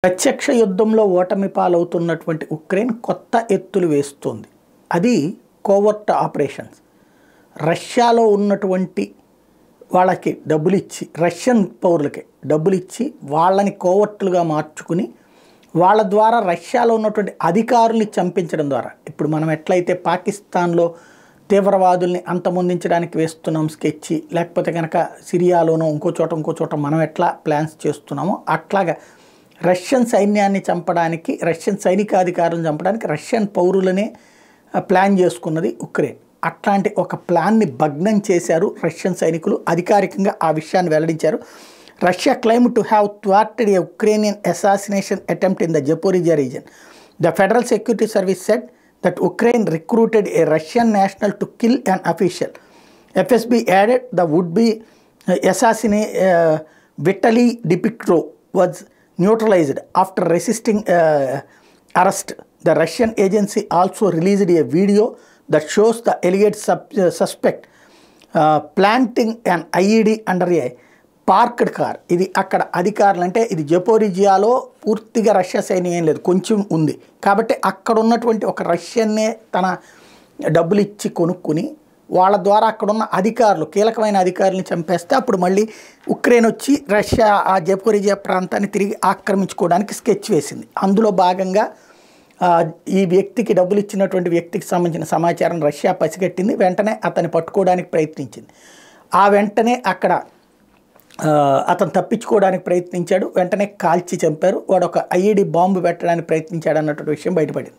ప్రత్యక్ష యుద్ధంలో ఓటమి పాలవుతున్నటువంటి ఉక్రెయిన్ కొత్త ఎత్తులు వేస్తుంది. అది కోవర్ట్ ఆపరేషన్స్. రష్యాలో ఉన్నటువంటి వాళ్ళకి డబ్బులు ఇచ్చి, రష్యన్ పౌరులకి డబ్బులు ఇచ్చి వాళ్ళని కోవర్ట్లుగా మార్చుకుని వాళ్ళ ద్వారా రష్యాలో ఉన్నటువంటి అధికారుల్ని చంపించడం ద్వారా, ఇప్పుడు మనం ఎట్లయితే పాకిస్తాన్లో తీవ్రవాదుల్ని అంతమొందించడానికి వేస్తున్నాం స్కెచ్, లేకపోతే కనుక సిరియాలోనో ఇంకో చోట మనం ఎట్లా ప్లాన్స్ చేస్తున్నామో అట్లాగా రష్యన్ సైన్యాన్ని చంపడానికి, రష్యన్ సైనికాధికారులను చంపడానికి రష్యన్ పౌరులనే ప్లాన్ చేసుకున్నది ఉక్రెయిన్. అట్లాంటి ఒక ప్లాన్ని భగ్నం చేశారు రష్యన్ సైనికులు. అధికారికంగా ఆ విషయాన్ని వెల్లడించారు. Russia claim to have thwarted a Ukrainian assassination attempt in the Zaporizhzhia region. The Federal Security Service said that Ukraine recruited a Russian national to kill an official. FSB added the would-be assassinate Vitaly Dipitro was neutralized after resisting arrest. The Russian agency also released a video that shows the alleged suspect planting an IED under a parked car. ఇది అక్కడ అధికారులు అంటే ఇది జపోరిజియాలో పూర్తిగా Russia సైన్యం ఏం లేదు, కొంచెం ఉంది. కాబట్టి అక్కడ ఉన్నటువంటి ఒక రష్యన్నే తన డబ్బులు ఇచ్చి కొనుక్కుని వాళ్ళ ద్వారా అక్కడున్న అధికారులు, కీలకమైన అధికారులను చంపేస్తే అప్పుడు మళ్ళీ ఉక్రెయిన్ వచ్చి రష్యా ఆ జపోరిజియా ప్రాంతాన్ని తిరిగి ఆక్రమించుకోవడానికి స్కెచ్ వేసింది. అందులో భాగంగా ఈ వ్యక్తికి డబ్బులు ఇచ్చినటువంటి వ్యక్తికి సంబంధించిన సమాచారం రష్యా పసిగట్టింది. వెంటనే అతన్ని పట్టుకోవడానికి ప్రయత్నించింది. ఆ వెంటనే అక్కడ అతను తప్పించుకోవడానికి ప్రయత్నించాడు. వెంటనే కాల్చి చంపారు. వాడు ఒక ఐఈడి బాంబు పెట్టడానికి ప్రయత్నించాడు అన్నటువంటి విషయం బయటపడింది.